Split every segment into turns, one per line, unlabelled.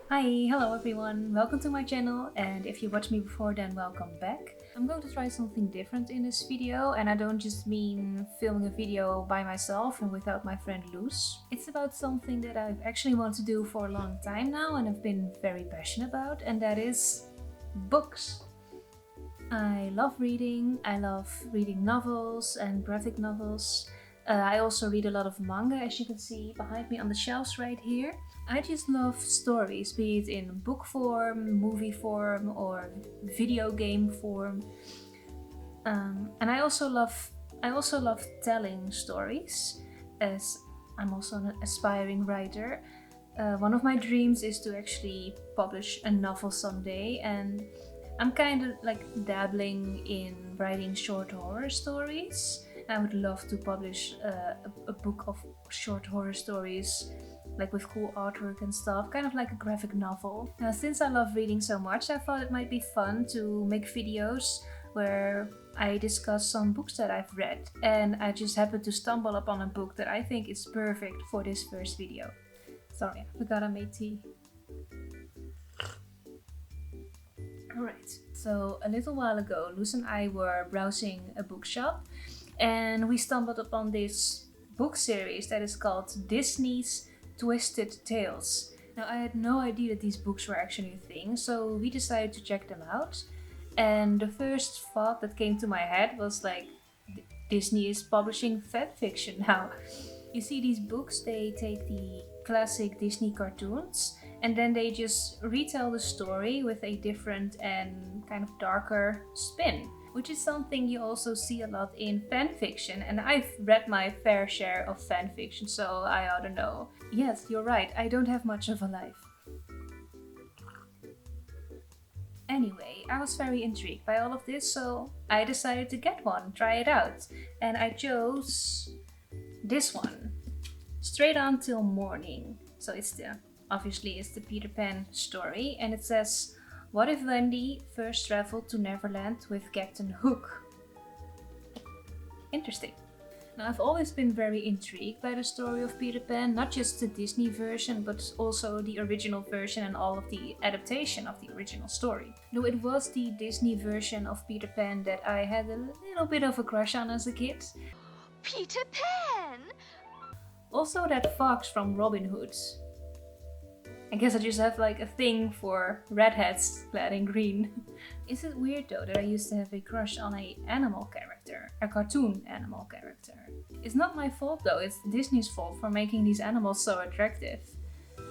Hi, hello everyone, welcome to my channel, and if you watched me before then welcome back. I'm going to try something different in this video, and I don't just mean filming a video by myself and without my friend Luz. It's about something that I've actually wanted to do for a long time now and I've been very passionate about, and that is books. I love reading novels and graphic novels. I also read a lot of manga, as you can see behind me on the shelves right here. I just love stories, be it in book form, movie form, or video game form. And I also love telling stories, as I'm also an aspiring writer. One of my dreams is to actually publish a novel someday, and I'm kind of like dabbling in writing short horror stories. I would love to publish a book of short horror stories, like with cool artwork and stuff, kind of like a graphic novel. Now, since I love reading so much, I thought it might be fun to make videos where I discuss some books that I've read, and I just happened to stumble upon a book that I think is perfect for this first video. Sorry, I forgot I made tea. Alright, so a little while ago, Luz and I were browsing a bookshop, and we stumbled upon this book series that is called Disney's Twisted Tales. Now, I had no idea that these books were actually a thing, so we decided to check them out. And the first thought that came to my head was like, Disney is publishing fanfiction now. You see, these books, they take the classic Disney cartoons and then they just retell the story with a different and kind of darker spin, which is something you also see a lot in fanfiction, and I've read my fair share of fanfiction, so I ought to know. Yes, you're right, I don't have much of a life. Anyway, I was very intrigued by all of this, so I decided to get one, try it out, and I chose this one, Straight On Till Morning. So obviously it's the Peter Pan story, and it says, what if Wendy first traveled to Neverland with Captain Hook? Interesting. Now, I've always been very intrigued by the story of Peter Pan, not just the Disney version, but also the original version and all of the adaptation of the original story. Though it was the Disney version of Peter Pan that I had a little bit of a crush on as a kid.
Peter Pan!
Also that fox from Robin Hood. I guess I just have like a thing for redheads clad in green. Is it weird though that I used to have a crush on a cartoon animal character? It's not my fault though, it's Disney's fault for making these animals so attractive.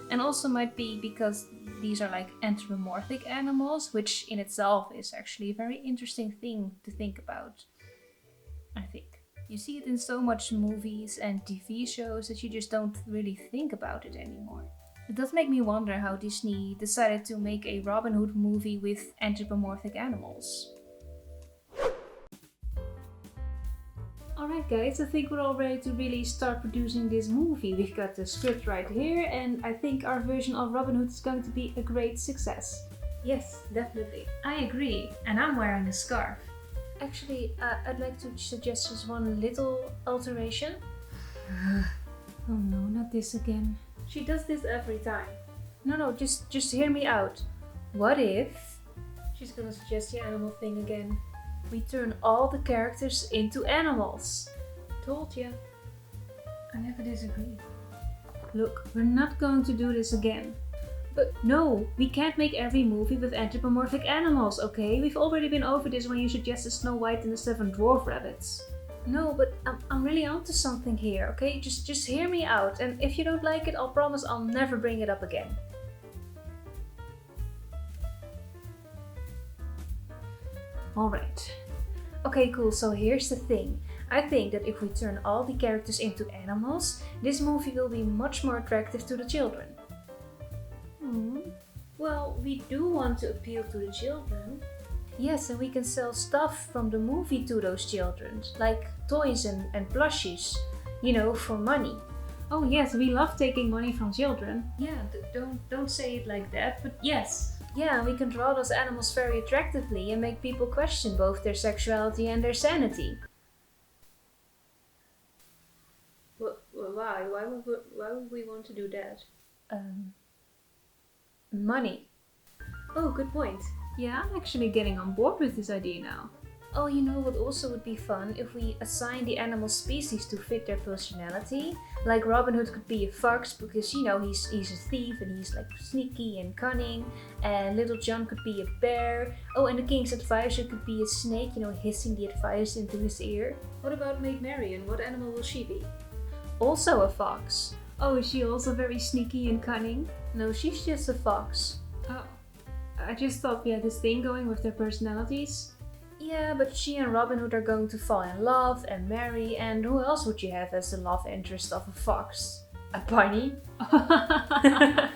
And also might be because these are like anthropomorphic animals, which in itself is actually a very interesting thing to think about, I think. You see it in so much movies and TV shows that you just don't really think about it anymore. It does make me wonder how Disney decided to make a Robin Hood movie with anthropomorphic animals. Alright guys, I think we're all ready to really start producing this movie. We've got the script right here, and I think our version of Robin Hood is going to be a great success. Yes, definitely. I agree, and I'm wearing a scarf. Actually, I'd like to suggest just one little alteration. Oh no, not this again. She does this every time. No, just hear me out. What if... She's gonna suggest the animal thing again. We turn all the characters into animals. Told ya. I never disagree. Look, we're not going to do this again. But no, we can't make every movie with anthropomorphic animals, okay? We've already been over this when you suggested Snow White and the Seven Dwarf Rabbits. No, but I'm really onto something here, okay? Just hear me out, and if you don't like it, I'll promise I'll never bring it up again. Alright. Okay, cool, so here's the thing. I think that if we turn all the characters into animals, this movie will be much more attractive to the children. Well, we do want to appeal to the children. Yes, and we can sell stuff from the movie to those children, like toys and plushies, you know, for money. Oh yes, we love taking money from children. Yeah, don't say it like that, but yes. Yeah, we can draw those animals very attractively and make people question both their sexuality and their sanity. Why? Why would we want to do that? Money. Oh, good point. Yeah, I'm actually getting on board with this idea now. Oh, you know what also would be fun? If we assign the animal species to fit their personality. Like Robin Hood could be a fox because, you know, he's a thief and he's like sneaky and cunning. And Little John could be a bear. Oh, and the king's advisor could be a snake, you know, hissing the advice into his ear. What about Maid Marian? What animal will she be? Also a fox. Oh, is she also very sneaky and cunning? No, she's just a fox. Oh. I just thought we had this thing going with their personalities. Yeah, but she and Robin Hood are going to fall in love and marry, and who else would you have as the love interest of a fox? A bunny? A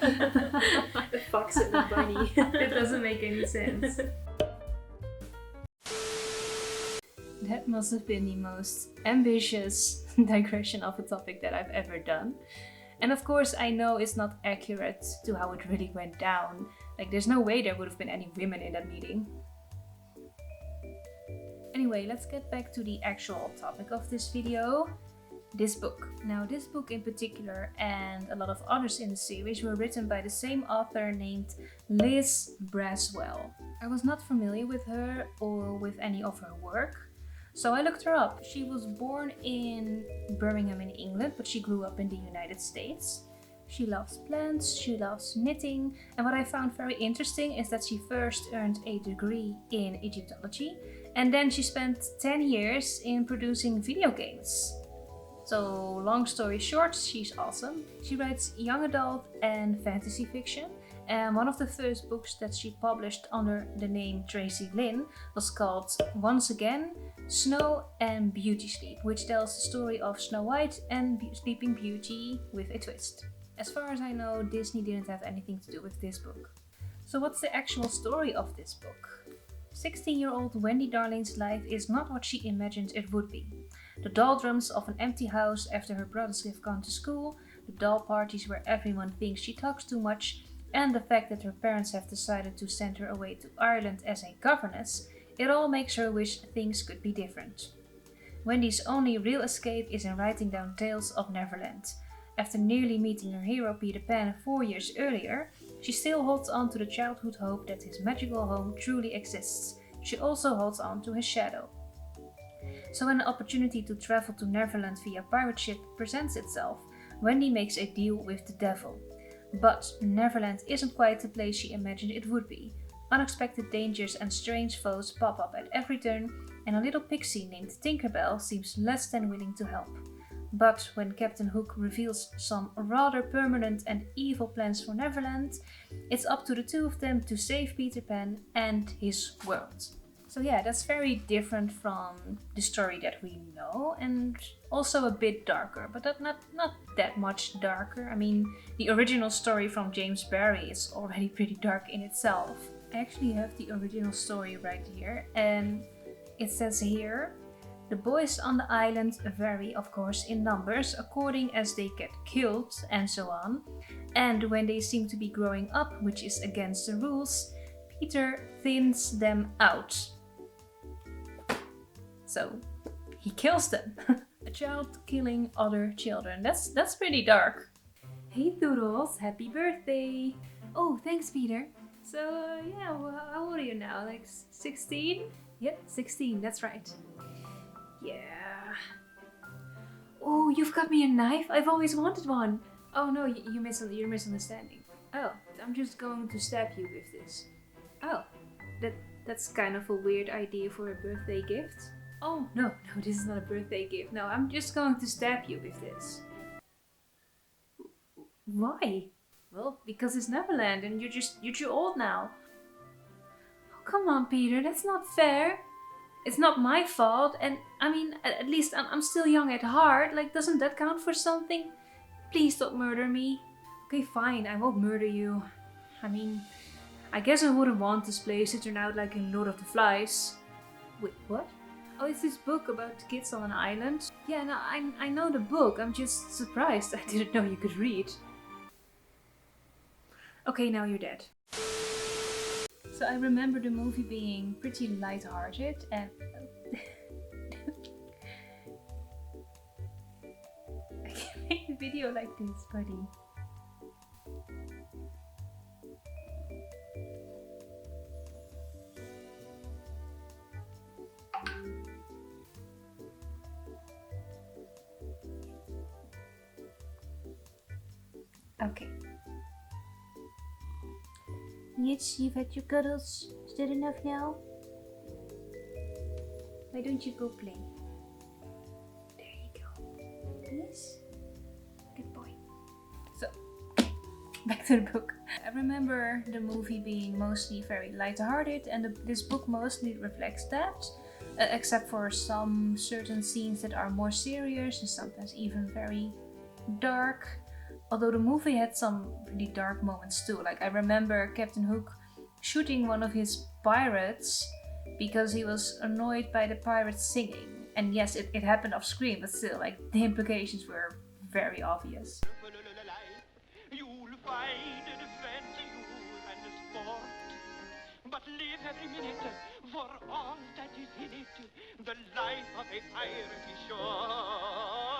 fox and a bunny. That doesn't make any sense. That must have been the most ambitious digression of a topic that I've ever done. And of course, I know it's not accurate to how it really went down. Like, there's no way there would have been any women in that meeting. Anyway, let's get back to the actual topic of this video. This book. Now, this book in particular, and a lot of others in the series, were written by the same author named Liz Braswell. I was not familiar with her or with any of her work, so I looked her up. She was born in Birmingham in England, but she grew up in the United States. She loves plants, she loves knitting, and what I found very interesting is that she first earned a degree in Egyptology, and then she spent 10 years in producing video games. So, long story short, she's awesome. She writes young adult and fantasy fiction, and one of the first books that she published under the name Tracy Lynn was called Once Again, Snow and Beauty Sleep, which tells the story of Snow White and Sleeping Beauty with a twist. As far as I know, Disney didn't have anything to do with this book. So what's the actual story of this book? 16-year-old Wendy Darling's life is not what she imagined it would be. The doldrums of an empty house after her brothers have gone to school, the doll parties where everyone thinks she talks too much, and the fact that her parents have decided to send her away to Ireland as a governess, it all makes her wish things could be different. Wendy's only real escape is in writing down tales of Neverland. After nearly meeting her hero Peter Pan 4 years earlier, she still holds on to the childhood hope that his magical home truly exists. She also holds on to his shadow. So when the opportunity to travel to Neverland via pirate ship presents itself, Wendy makes a deal with the devil. But Neverland isn't quite the place she imagined it would be. Unexpected dangers and strange foes pop up at every turn, and a little pixie named Tinkerbell seems less than willing to help. But when Captain Hook reveals some rather permanent and evil plans for Neverland, it's up to the two of them to save Peter Pan and his world. So yeah, that's very different from the story that we know, and also a bit darker, but not that much darker. I mean, the original story from James Barrie is already pretty dark in itself. I actually have the original story right here, and it says here, the boys on the island vary, of course, in numbers according as they get killed and so on. And when they seem to be growing up, which is against the rules, Peter thins them out. So he kills them. A child killing other children. That's pretty dark. Hey Toodles, happy birthday! Oh, thanks Peter. So yeah, well, how old are you now? Like 16? Yep, 16, that's right. Yeah. Oh, you've got me a knife? I've always wanted one. Oh no, you're misunderstanding. Oh, I'm just going to stab you with this. Oh, that's kind of a weird idea for a birthday gift. Oh, no, this is not a birthday gift. No, I'm just going to stab you with this. Why? Well, because it's Neverland and you're too old now. Oh, come on, Peter, that's not fair. It's not my fault, and I mean, at least I'm still young at heart. Like, doesn't that count for something? Please don't murder me. Okay, fine, I won't murder you. I mean, I guess I wouldn't want this place to turn out like in Lord of the Flies. Wait, what? Oh, it's this book about kids on an island. Yeah, no, I know the book. I'm just surprised. I didn't know you could read. Okay, now you're dead. So I remember the movie being pretty light-hearted and... I can't make a video like this, buddy. Okay. Yes, you've had your cuddles. Is that enough now? Why don't you go play? There you go. Yes? Good boy. So, back to the book. I remember the movie being mostly very light-hearted, and this book mostly reflects that, except for some certain scenes that are more serious and sometimes even very dark. Although the movie had some really dark moments too. Like I remember Captain Hook shooting one of his pirates because he was annoyed by the pirates singing. And yes, it happened off screen, but still, like the implications were very obvious.
You'll find adventure and sport, but live every minute for all that is in it. The life of a pirate is short.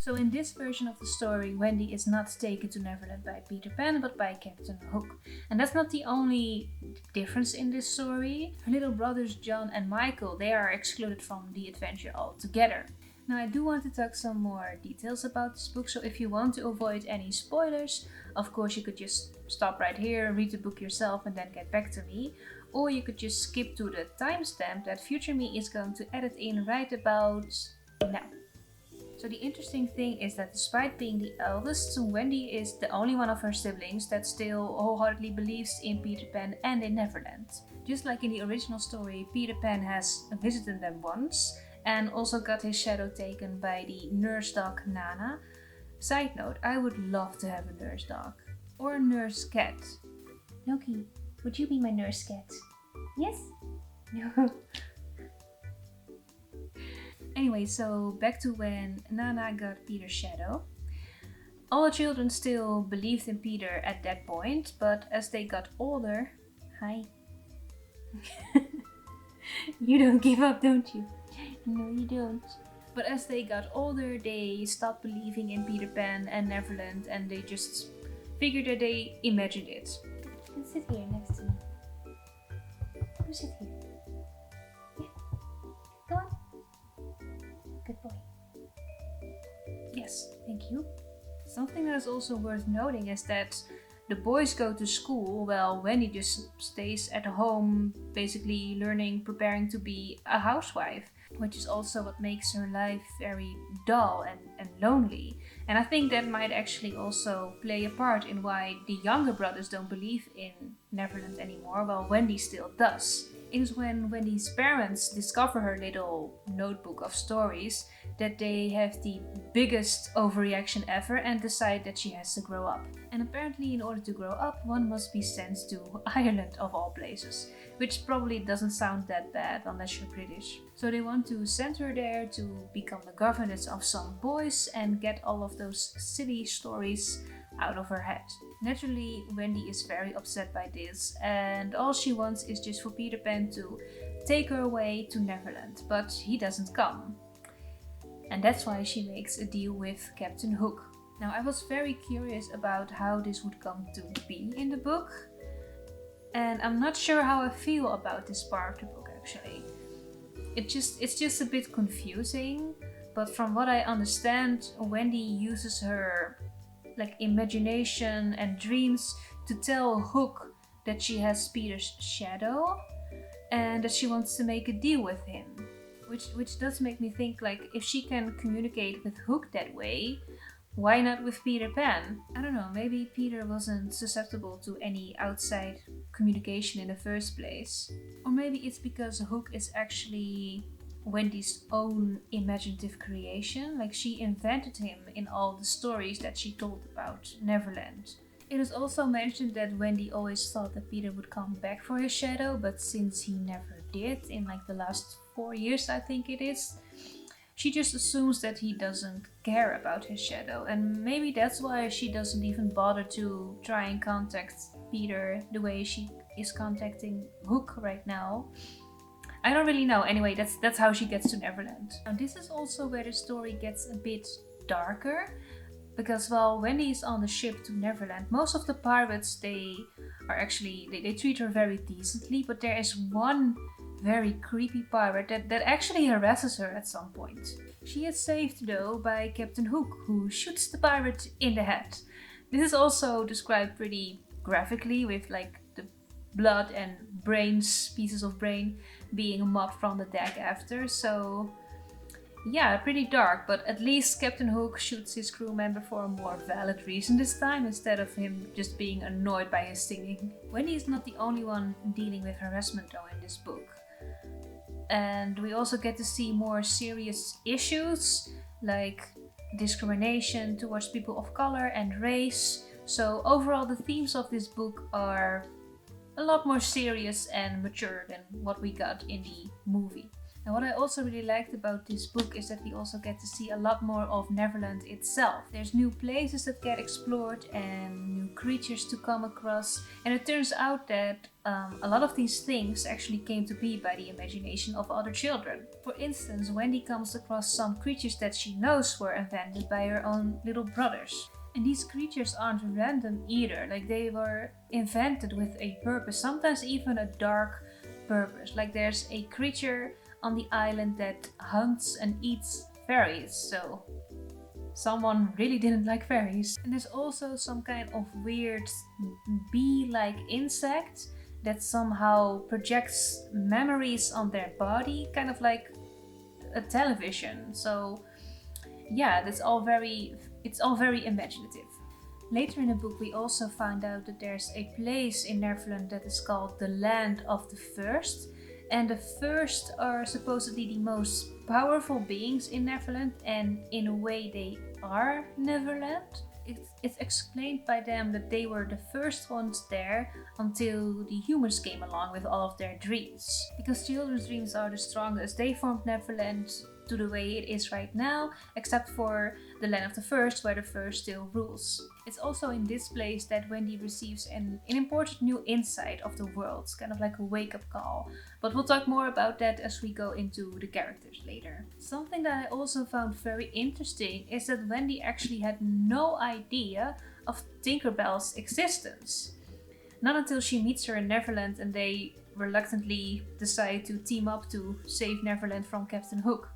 So in this version of the story, Wendy is not taken to Neverland by Peter Pan, but by Captain Hook. And that's not the only difference in this story. Her little brothers John and Michael, they are excluded from the adventure altogether. Now I do want to talk some more details about this book, so if you want to avoid any spoilers, of course you could just stop right here, read the book yourself and then get back to me. Or you could just skip to the timestamp that future me is going to edit in right about now. So the interesting thing is that despite being the eldest, Wendy is the only one of her siblings that still wholeheartedly believes in Peter Pan and in Neverland. Just like in the original story, Peter Pan has visited them once and also got his shadow taken by the nurse dog Nana. Side note, I would love to have a nurse dog. Or a nurse cat. Loki, would you be my nurse cat? Yes? No. Anyway, so back to when Nana got Peter's shadow. All the children still believed in Peter at that point, but as they got older... Hi. You don't give up, don't you? No, you don't. But as they got older, they stopped believing in Peter Pan and Neverland, and they just figured that they imagined it. You can sit here next to me. Go sit here. Yeah. Go on. Good boy. Yes, thank you. Something that is also worth noting is that the boys go to school while Wendy just stays at home, basically learning, preparing to be a housewife, which is also what makes her life very dull and lonely. And I think that might actually also play a part in why the younger brothers don't believe in Neverland anymore, while Wendy still does. It is when Wendy's parents discover her little notebook of stories that they have the biggest overreaction ever and decide that she has to grow up. And apparently in order to grow up, one must be sent to Ireland of all places, which probably doesn't sound that bad unless you're British. So they want to send her there to become the governess of some boys and get all of those silly stories out of her head. Naturally, Wendy is very upset by this, and all she wants is just for Peter Pan to take her away to Neverland, but he doesn't come. And that's why she makes a deal with Captain Hook. Now, I was very curious about how this would come to be in the book, and I'm not sure how I feel about this part of the book actually. It's just a bit confusing, but from what I understand, Wendy uses her imagination and dreams to tell Hook that she has Peter's shadow and that she wants to make a deal with him. Which does make me think, if she can communicate with Hook that way, why not with Peter Pan? I don't know, maybe Peter wasn't susceptible to any outside communication in the first place. Or maybe it's because Hook is actually Wendy's own imaginative creation, she invented him in all the stories that she told about Neverland. It is also mentioned that Wendy always thought that Peter would come back for his shadow, but since he never did, in the last 4 years I think it is, She just assumes that he doesn't care about his shadow, and maybe that's why she doesn't even bother to try and contact Peter the way she is contacting Hook right now. I don't really know. Anyway, that's how she gets to Neverland. Now this is also where the story gets a bit darker, because while Wendy is on the ship to Neverland, most of the pirates, they treat her very decently, but there is one very creepy pirate that actually harasses her at some point. She is saved though by Captain Hook, who shoots the pirate in the head. This is also described pretty graphically, with like the blood and pieces of brain being mopped from the deck after. So yeah, pretty dark, but at least Captain Hook shoots his crew member for a more valid reason this time, instead of him just being annoyed by his singing. Wendy is not the only one dealing with harassment though in this book. And we also get to see more serious issues like discrimination towards people of color and race. So overall the themes of this book are a lot more serious and mature than what we got in the movie. And what I also really liked about this book is that we also get to see a lot more of Neverland itself. There's new places that get explored and new creatures to come across. And it turns out that a lot of these things actually came to be by the imagination of other children. For instance, Wendy comes across some creatures that she knows were invented by her own little brothers. And these creatures aren't random either, like they were invented with a purpose, sometimes even a dark purpose. Like there's a creature on the island that hunts and eats fairies, so someone really didn't like fairies. And there's also some kind of weird bee-like insect that somehow projects memories on their body, kind of like a television. So yeah, it's all very imaginative. Later in the book we also found out that there's a place in Neverland that is called the Land of the First. And the First are supposedly the most powerful beings in Neverland, and in a way they are Neverland. It's explained by them that they were the first ones there until the humans came along with all of their dreams. Because children's dreams are the strongest, they formed Neverland to the way it is right now, except for the Land of the First, where the First still rules. It's also in this place that Wendy receives an important new insight of the world, kind of like a wake-up call. But we'll talk more about that as we go into the characters later. Something that I also found very interesting is that Wendy actually had no idea of Tinkerbell's existence. Not until she meets her in Neverland and they reluctantly decide to team up to save Neverland from Captain Hook.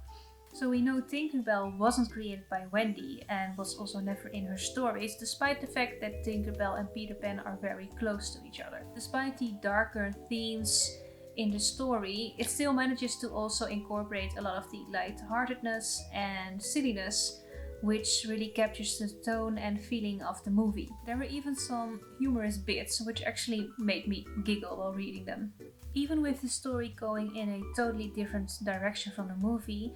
So we know Tinkerbell wasn't created by Wendy and was also never in her stories, despite the fact that Tinkerbell and Peter Pan are very close to each other. Despite the darker themes in the story, it still manages to also incorporate a lot of the lightheartedness and silliness, which really captures the tone and feeling of the movie. There were even some humorous bits which actually made me giggle while reading them. Even with the story going in a totally different direction from the movie,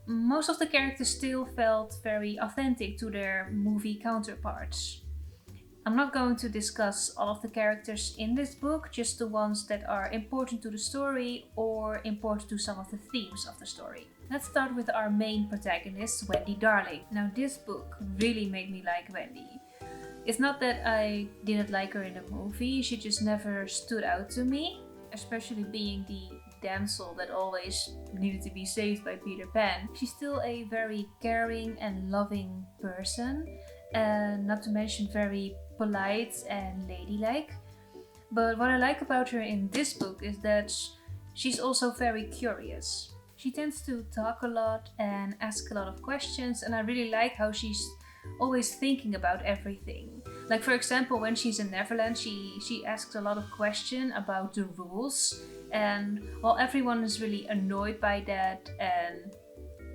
most of the characters still felt very authentic to their movie counterparts. I'm not going to discuss all of the characters in this book, just the ones that are important to the story or important to some of the themes of the story. Let's start with our main protagonist, Wendy Darling. Now this book really made me like Wendy. It's not that I didn't like her in the movie, she just never stood out to me, especially being the damsel that always needed to be saved by Peter Pan. She's still a very caring and loving person, and not to mention very polite and ladylike. But what I like about her in this book is that she's also very curious. She tends to talk a lot and ask a lot of questions, and I really like how she's always thinking about everything. Like for example, when she's in Neverland, she asks a lot of questions about the rules, and while everyone is really annoyed by that and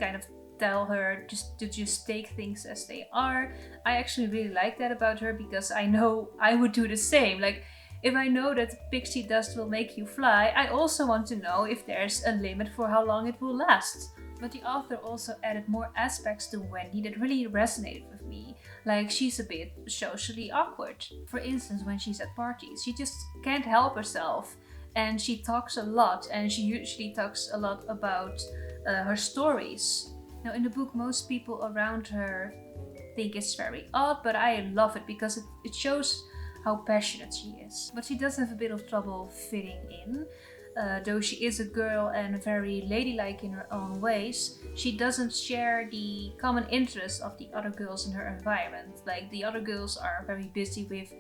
kind of tell her just take things as they are, I actually really like that about her, because I know I would do the same. Like if I know that pixie dust will make you fly, I also want to know if there's a limit for how long it will last. But the author also added more aspects to Wendy that really resonated with me. Like she's a bit socially awkward. For instance, when she's at parties, she just can't help herself. And she talks a lot, and she usually talks a lot about her stories. Now in the book, most people around her think it's very odd, but I love it because it shows how passionate she is. But she does have a bit of trouble fitting in. Though she is a girl and very ladylike in her own ways, she doesn't share the common interests of the other girls in her environment. Like, the other girls are very busy with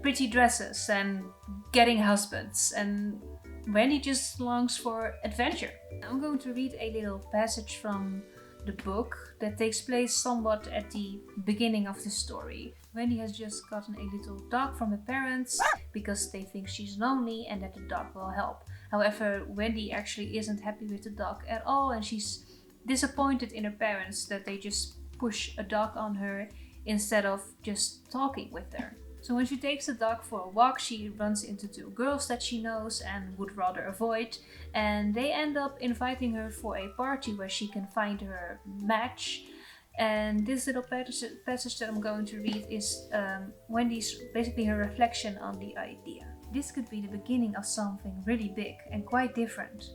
pretty dresses and getting husbands, and Wendy just longs for adventure. I'm going to read a little passage from the book that takes place somewhat at the beginning of the story. Wendy has just gotten a little dog from her parents because they think she's lonely and that the dog will help. However, Wendy actually isn't happy with the dog at all, and she's disappointed in her parents that they just push a dog on her instead of just talking with her. So when she takes the dog for a walk, she runs into two girls that she knows and would rather avoid, and they end up inviting her for a party where she can find her match. And this little passage that I'm going to read is Wendy's, basically her reflection on the idea. This could be the beginning of something really big and quite different.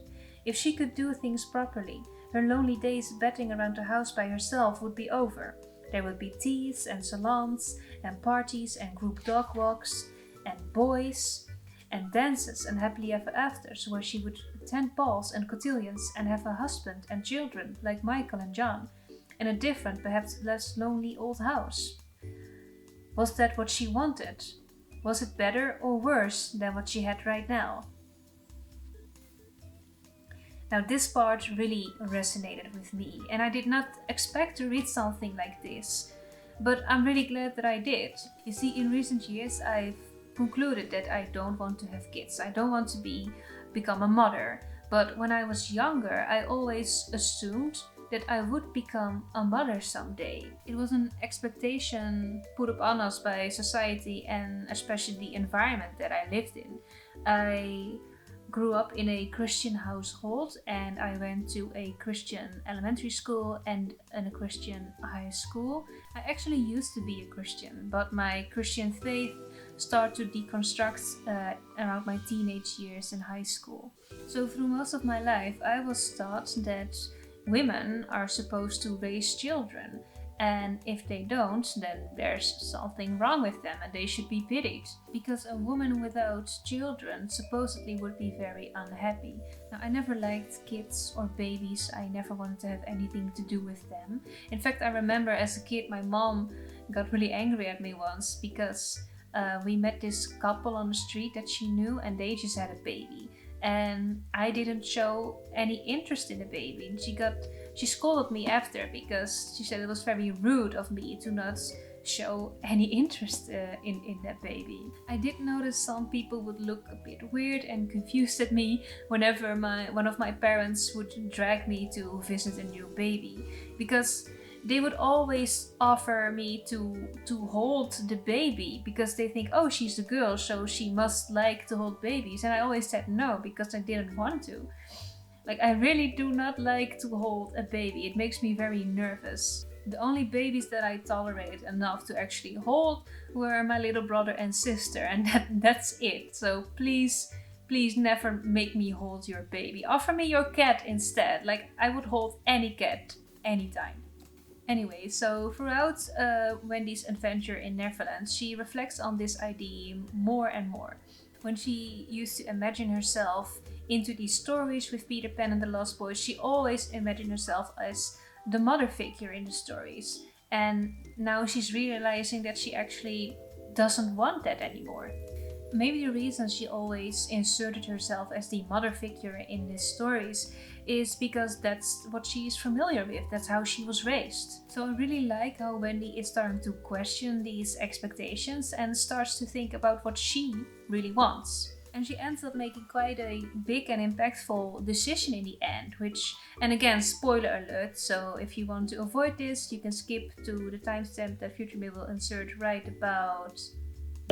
If she could do things properly, her lonely days betting around the house by herself would be over. There would be teas and salons and parties and group dog walks and boys and dances and happily ever afters where she would attend balls and cotillions and have a husband and children like Michael and John in a different, perhaps less lonely old house. Was that what she wanted? Was it better or worse than what she had right now? Now this part really resonated with me, and I did not expect to read something like this, but I'm really glad that I did. You see, in recent years I've concluded that I don't want to have kids. I don't want to become a mother. But when I was younger, I always assumed that I would become a mother someday. It was an expectation put upon us by society and especially the environment that I lived in. I grew up in a Christian household and I went to a Christian elementary school and a Christian high school. I actually used to be a Christian, but my Christian faith started to deconstruct around my teenage years in high school. So through most of my life, I was taught that women are supposed to raise children, and if they don't, then there's something wrong with them and they should be pitied, because a woman without children supposedly would be very unhappy. Now, I never liked kids or babies. I never wanted to have anything to do with them. In fact, I remember as a kid my mom got really angry at me once because we met this couple on the street that she knew and they just had a baby. And I didn't show any interest in the baby. And she scolded me after because she said it was very rude of me to not show any interest in that baby. I did notice some people would look a bit weird and confused at me whenever one of my parents would drag me to visit a new baby, because they would always offer me to hold the baby because they think, oh, she's a girl, so she must like to hold babies. And I always said no because I didn't want to. Like, I really do not like to hold a baby. It makes me very nervous. The only babies that I tolerated enough to actually hold were my little brother and sister, and that's it. So please never make me hold your baby. Offer me your cat instead. Like, I would hold any cat anytime. Anyway, so throughout Wendy's adventure in Neverland, she reflects on this idea more and more. When she used to imagine herself into these stories with Peter Pan and the Lost Boys, she always imagined herself as the mother figure in the stories. And now she's realizing that she actually doesn't want that anymore. Maybe the reason she always inserted herself as the mother figure in these stories is because that's what she is familiar with, that's how she was raised. So I really like how Wendy is starting to question these expectations and starts to think about what she really wants. And she ends up making quite a big and impactful decision in the end, which, and again, spoiler alert, so if you want to avoid this, you can skip to the timestamp that FutureMe will insert right about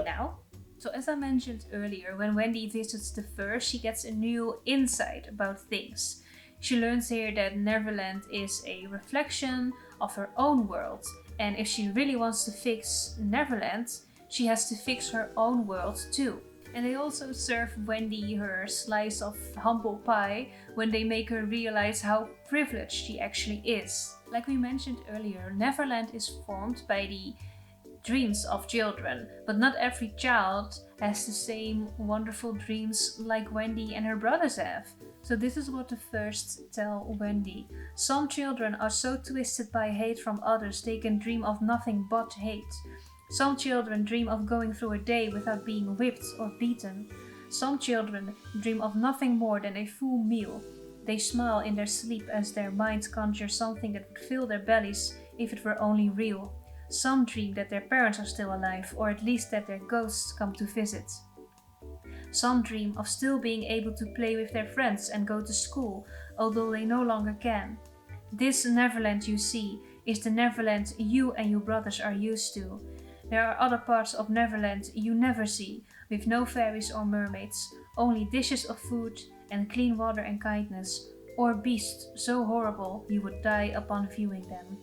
now. So as I mentioned earlier, when Wendy visits the Firs, she gets a new insight about things. She learns here that Neverland is a reflection of her own world, and if she really wants to fix Neverland, she has to fix her own world too. And they also serve Wendy her slice of humble pie when they make her realize how privileged she actually is. Like we mentioned earlier, Neverland is formed by the dreams of children, but not every child has the same wonderful dreams like Wendy and her brothers have. So this is what the first tell Wendy. Some children are so twisted by hate from others they can dream of nothing but hate. Some children dream of going through a day without being whipped or beaten. Some children dream of nothing more than a full meal. They smile in their sleep as their minds conjure something that would fill their bellies if it were only real. Some dream that their parents are still alive, or at least that their ghosts come to visit. Some dream of still being able to play with their friends and go to school, although they no longer can. This Neverland you see is the Neverland you and your brothers are used to. There are other parts of Neverland you never see, with no fairies or mermaids, only dishes of food and clean water and kindness, or beasts so horrible you would die upon viewing them.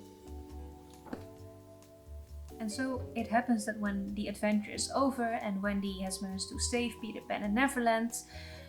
And so it happens that when the adventure is over and Wendy has managed to save Peter Pan and Neverland,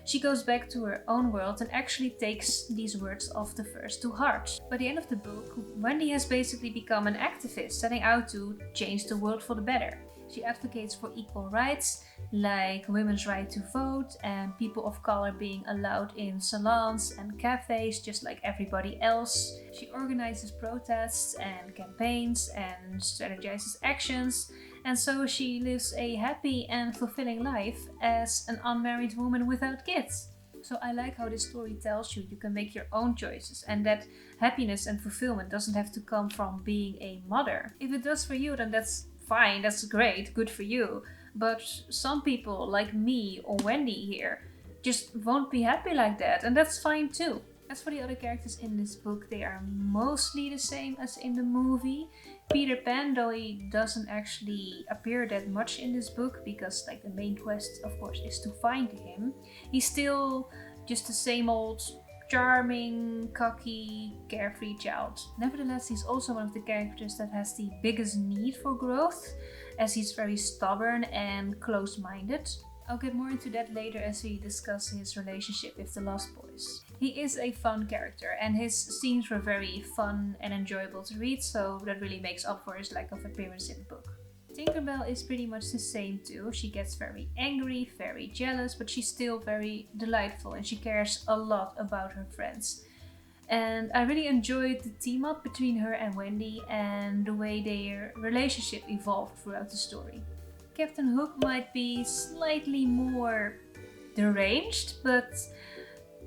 she goes back to her own world and actually takes these words of the verse to heart. By the end of the book, Wendy has basically become an activist, setting out to change the world for the better. She advocates for equal rights, like women's right to vote and people of color being allowed in salons and cafes just like everybody else. She organizes protests and campaigns and strategizes actions, and so she lives a happy and fulfilling life as an unmarried woman without kids. So I like how this story tells you can make your own choices and that happiness and fulfillment doesn't have to come from being a mother. If it does for you, then that's fine, that's great, good for you. But some people, like me or Wendy here, just won't be happy like that, and that's fine too. As for the other characters in this book, they are mostly the same as in the movie. Peter Pan, though he doesn't actually appear that much in this book, because like the main quest, of course, is to find him, he's still just the same old charming, cocky, carefree child. Nevertheless, he's also one of the characters that has the biggest need for growth, as he's very stubborn and close-minded. I'll get more into that later as we discuss his relationship with the Lost Boys. He is a fun character and his scenes were very fun and enjoyable to read, so that really makes up for his lack of appearance in the book. Tinkerbell is pretty much the same too. She gets very angry, very jealous, but she's still very delightful and she cares a lot about her friends. And I really enjoyed the team up between her and Wendy and the way their relationship evolved throughout the story. Captain Hook might be slightly more deranged, but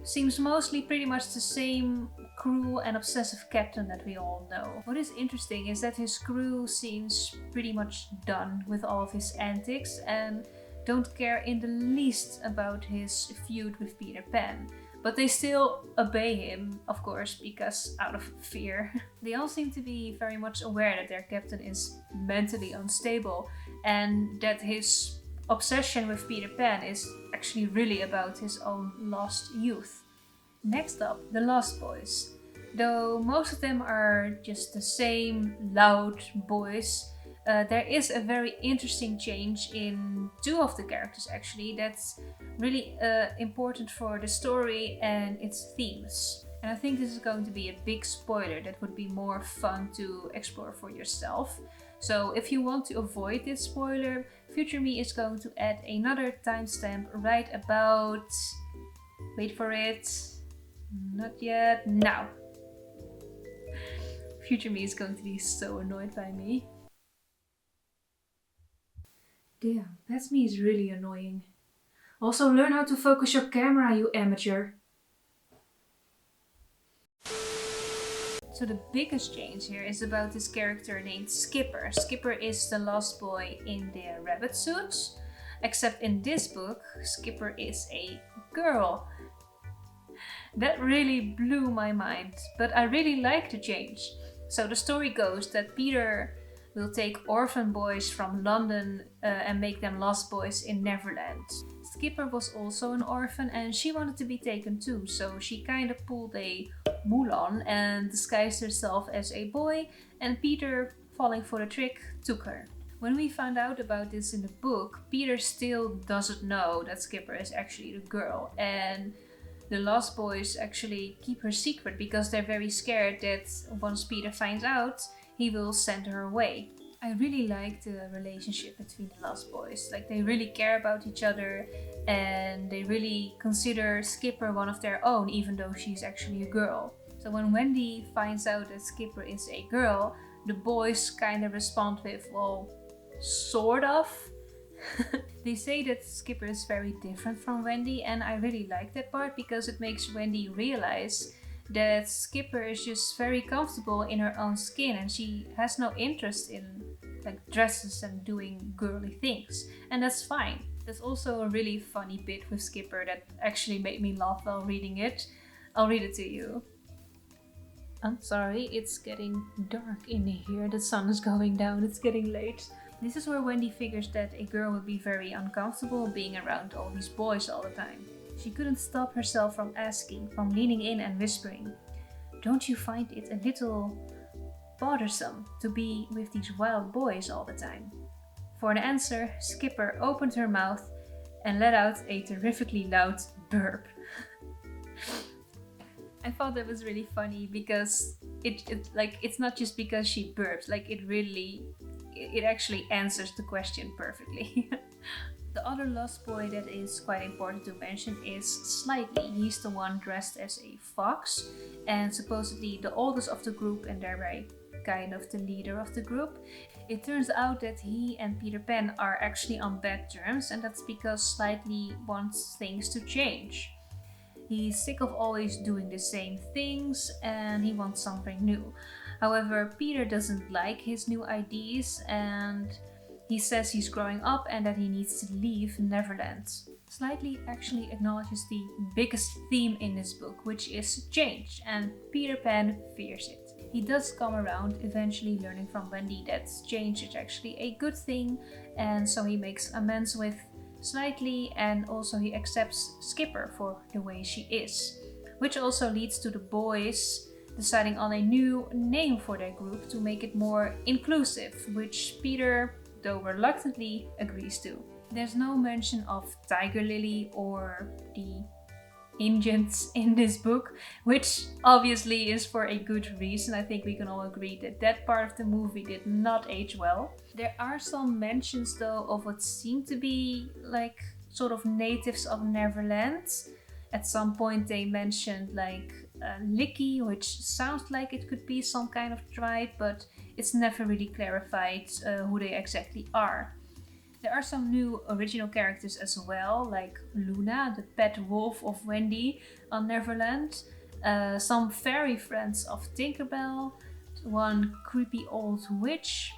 seems mostly pretty much the same cruel and obsessive captain that we all know. What is interesting is that his crew seems pretty much done with all of his antics and don't care in the least about his feud with Peter Pan. But they still obey him, of course, because out of fear. They all seem to be very much aware that their captain is mentally unstable and that his obsession with Peter Pan is actually really about his own lost youth. Next up, the Lost Boys. Though most of them are just the same loud boys, there is a very interesting change in two of the characters actually that's really important for the story and its themes. And I think this is going to be a big spoiler that would be more fun to explore for yourself. So if you want to avoid this spoiler, Future Me is going to add another timestamp right about... wait for it. Not yet. Now. Future Me is going to be so annoyed by me. Damn, that's me is really annoying. Also, learn how to focus your camera, you amateur. So the biggest change here is about this character named Skipper. Skipper is the lost boy in the rabbit suits. Except in this book, Skipper is a girl. That really blew my mind, but I really like the change. So the story goes that Peter will take orphan boys from London and make them lost boys in Neverland. Skipper was also an orphan and she wanted to be taken too, so she kind of pulled a Mulan and disguised herself as a boy, and Peter, falling for the trick, took her. When we found out about this in the book, Peter still doesn't know that Skipper is actually the girl, and the Lost Boys actually keep her secret because they're very scared that once Peter finds out, he will send her away. I really like the relationship between the Lost Boys. Like, they really care about each other and they really consider Skipper one of their own, even though she's actually a girl. So when Wendy finds out that Skipper is a girl, the boys kind of respond with, well, sort of. They say that Skipper is very different from Wendy, and I really like that part because it makes Wendy realize that Skipper is just very comfortable in her own skin and she has no interest in like dresses and doing girly things, and that's fine. There's also a really funny bit with Skipper that actually made me laugh while reading it. I'll read it to you. I'm sorry, it's getting dark in here. The sun is going down, it's getting late. This is where Wendy figures that a girl would be very uncomfortable being around all these boys all the time. She couldn't stop herself from asking, from leaning in and whispering, "Don't you find it a little bothersome to be with these wild boys all the time?" For an answer, Skipper opened her mouth and let out a terrifically loud burp. I thought that was really funny because it's not just because she burps, like it actually answers the question perfectly. The other Lost Boy that is quite important to mention is Slightly. He's the one dressed as a fox and supposedly the oldest of the group and thereby kind of the leader of the group. It turns out that he and Peter Pan are actually on bad terms, and that's because Slightly wants things to change. He's sick of always doing the same things and he wants something new. However, Peter doesn't like his new ideas and he says he's growing up and that he needs to leave Neverland. Slightly actually acknowledges the biggest theme in this book, which is change, and Peter Pan fears it. He does come around, eventually learning from Wendy that change is actually a good thing, and so he makes amends with Slightly and also he accepts Skipper for the way she is. Which also leads to the boys deciding on a new name for their group to make it more inclusive, which Peter, though reluctantly, agrees to. There's no mention of Tiger Lily or the Indians in this book, which obviously is for a good reason. I think we can all agree that that part of the movie did not age well. There are some mentions though of what seem to be like sort of natives of Neverland. At some point they mentioned like Licky, which sounds like it could be some kind of tribe, but it's never really clarified who they exactly are. There are some new original characters as well, like Luna, the pet wolf of Wendy on Neverland, some fairy friends of Tinkerbell, one creepy old witch,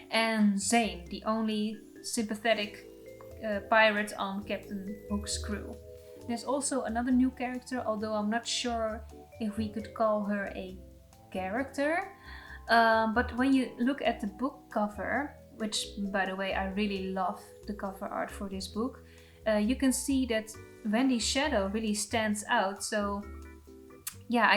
and Zane, the only sympathetic pirate on Captain Hook's crew. There's also another new character, although I'm not sure if we could call her a character. But when you look at the book cover, which by the way I really love the cover art for this book, you can see that Wendy's shadow really stands out. So yeah,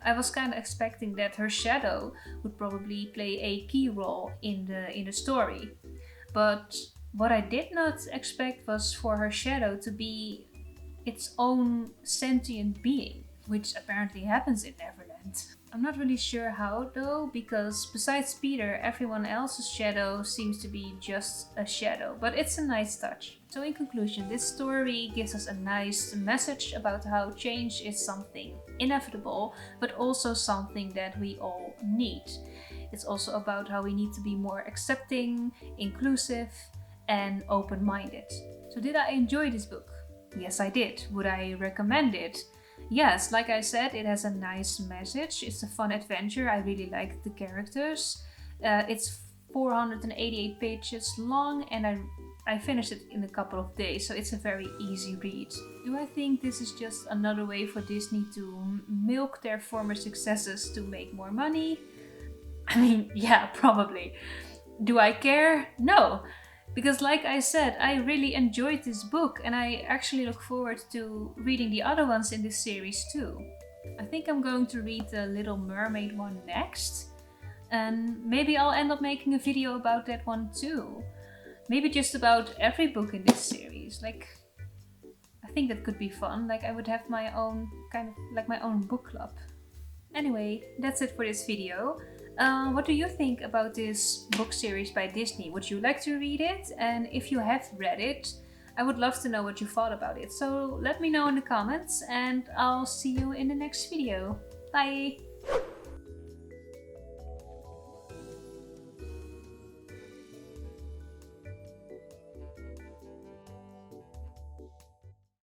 I was kind of expecting that her shadow would probably play a key role in the story. But what I did not expect was for her shadow to be its own sentient being, which apparently happens in Neverland. I'm not really sure how though, because besides Peter, everyone else's shadow seems to be just a shadow, but it's a nice touch. So in conclusion, this story gives us a nice message about how change is something inevitable, but also something that we all need. It's also about how we need to be more accepting, inclusive, and open-minded. So did I enjoy this book? Yes, I did. Would I recommend it? Yes, like I said, it has a nice message. It's a fun adventure. I really like the characters. It's 488 pages long and I finished it in a couple of days, so it's a very easy read. Do I think this is just another way for Disney to milk their former successes to make more money? I mean, yeah, probably. Do I care? No. Because like I said, I really enjoyed this book and I actually look forward to reading the other ones in this series too. I think I'm going to read the Little Mermaid one next. And maybe I'll end up making a video about that one too. Maybe just about every book in this series. Like, I think that could be fun. Like, I would have my own kind of like my own book club. Anyway, that's it for this video. What do you think about this book series by Disney? Would you like to read it? And if you have read it, I would love to know what you thought about it. So let me know in the comments and I'll see you in the next video. Bye!